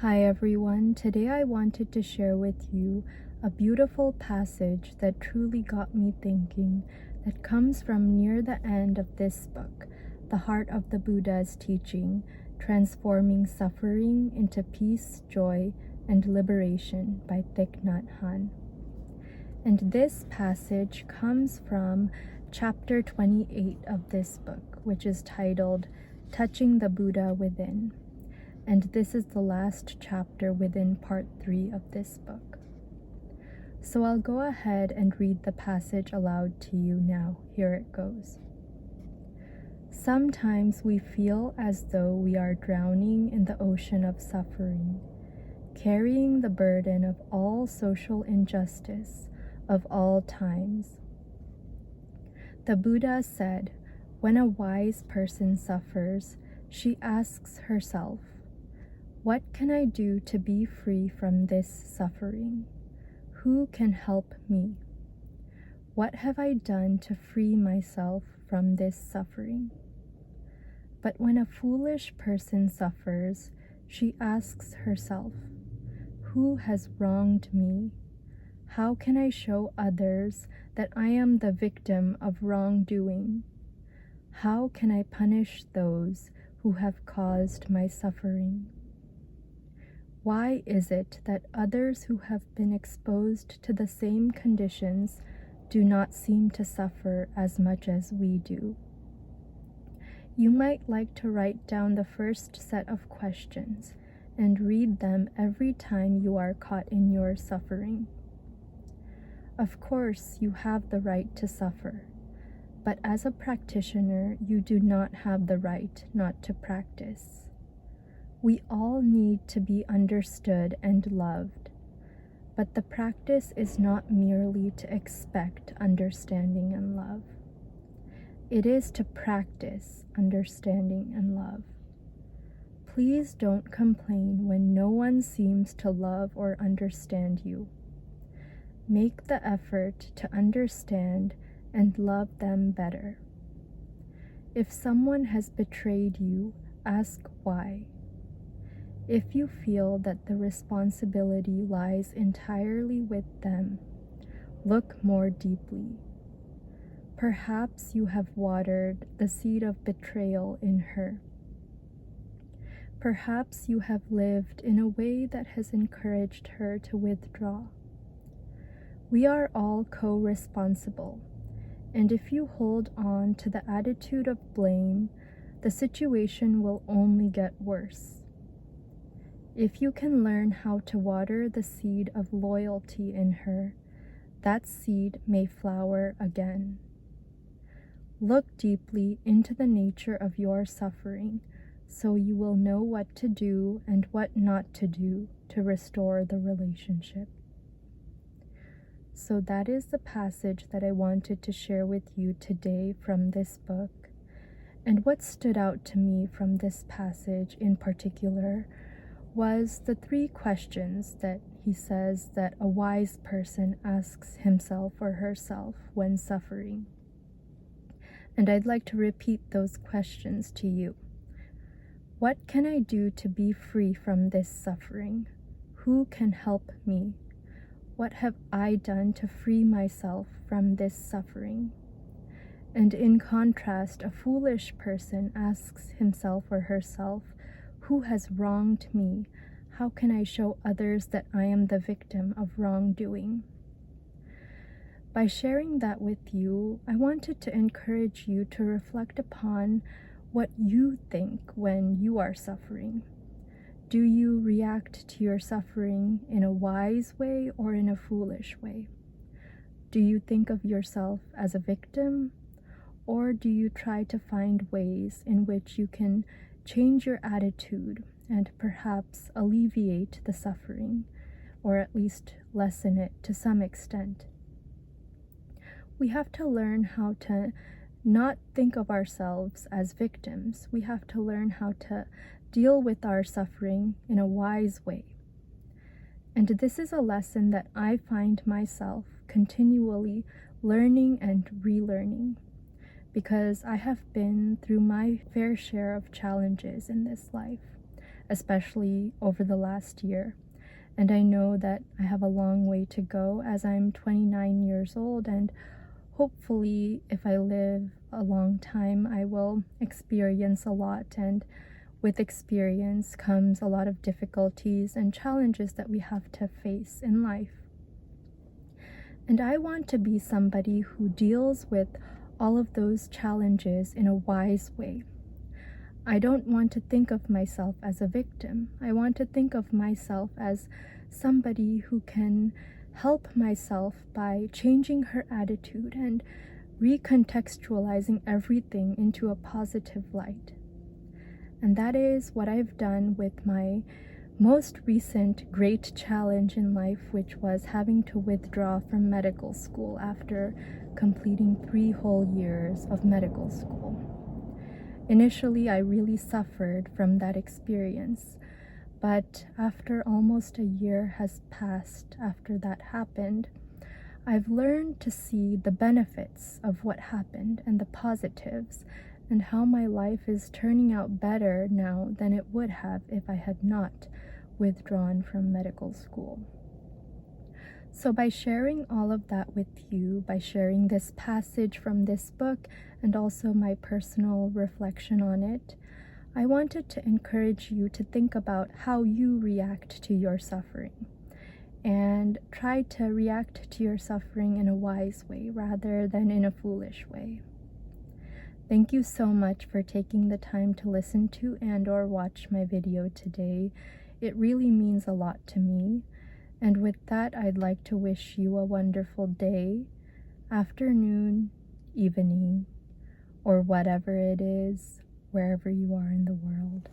Hi everyone, today I wanted to share with you a beautiful passage that truly got me thinking, that comes from near the end of this book, The Heart of the Buddha's Teaching, Transforming Suffering into Peace, Joy, and Liberation by Thích Nhất Hạnh. And this passage comes from chapter 28 of this book, which is titled, Touching the Buddha Within. And this is the last chapter within part 3 of this book. So I'll go ahead and read the passage aloud to you now. Here it goes. Sometimes we feel as though we are drowning in the ocean of suffering, carrying the burden of all social injustice of all times. The Buddha said, when a wise person suffers, she asks herself, what can I do to be free from this suffering? Who can help me? What have I done to free myself from this suffering? But when a foolish person suffers, she asks herself, who has wronged me? How can I show others that I am the victim of wrongdoing? How can I punish those who have caused my suffering? Why is it that others who have been exposed to the same conditions do not seem to suffer as much as we do? You might like to write down the first set of questions and read them every time you are caught in your suffering. Of course, you have the right to suffer, but as a practitioner, you do not have the right not to practice. We all need to be understood and loved, but the practice is not merely to expect understanding and love. It is to practice understanding and love. Please don't complain when no one seems to love or understand you. Make the effort to understand and love them better. If someone has betrayed you, ask why. If you feel that the responsibility lies entirely with them, look more deeply. Perhaps you have watered the seed of betrayal in her. Perhaps you have lived in a way that has encouraged her to withdraw. We are all co-responsible, and if you hold on to the attitude of blame, the situation will only get worse. If you can learn how to water the seed of loyalty in her, that seed may flower again. Look deeply into the nature of your suffering, so you will know what to do and what not to do to restore the relationship. So that is the passage that I wanted to share with you today from this book. And what stood out to me from this passage in particular was the 3 questions that he says that a wise person asks himself or herself when suffering. And I'd like to repeat those questions to you. What can I do to be free from this suffering? Who can help me? What have I done to free myself from this suffering? And in contrast, a foolish person asks himself or herself, who has wronged me? How can I show others that I am the victim of wrongdoing? By sharing that with you, I wanted to encourage you to reflect upon what you think when you are suffering. Do you react to your suffering in a wise way or in a foolish way? Do you think of yourself as a victim? Or do you try to find ways in which you can change your attitude and perhaps alleviate the suffering, or at least lessen it to some extent? We have to learn how to not think of ourselves as victims. We have to learn how to deal with our suffering in a wise way. And this is a lesson that I find myself continually learning and relearning, because I have been through my fair share of challenges in this life, especially over the last year. And I know that I have a long way to go, as I'm 29 years old, and hopefully if I live a long time, I will experience a lot, and with experience comes a lot of difficulties and challenges that we have to face in life. And I want to be somebody who deals with all of those challenges in a wise way. I don't want to think of myself as a victim. I want to think of myself as somebody who can help myself by changing her attitude and recontextualizing everything into a positive light. And that is what I've done with my most recent great challenge in life, which was having to withdraw from medical school after completing 3 whole years of medical school. Initially, I really suffered from that experience, but after almost a year has passed after that happened, I've learned to see the benefits of what happened and the positives, and how my life is turning out better now than it would have if I had not withdrawn from medical school. So by sharing all of that with you, by sharing this passage from this book and also my personal reflection on it, I wanted to encourage you to think about how you react to your suffering, and try to react to your suffering in a wise way rather than in a foolish way. Thank you so much for taking the time to listen to and/or watch my video today. It really means a lot to me. And with that, I'd like to wish you a wonderful day, afternoon, evening, or whatever it is, wherever you are in the world.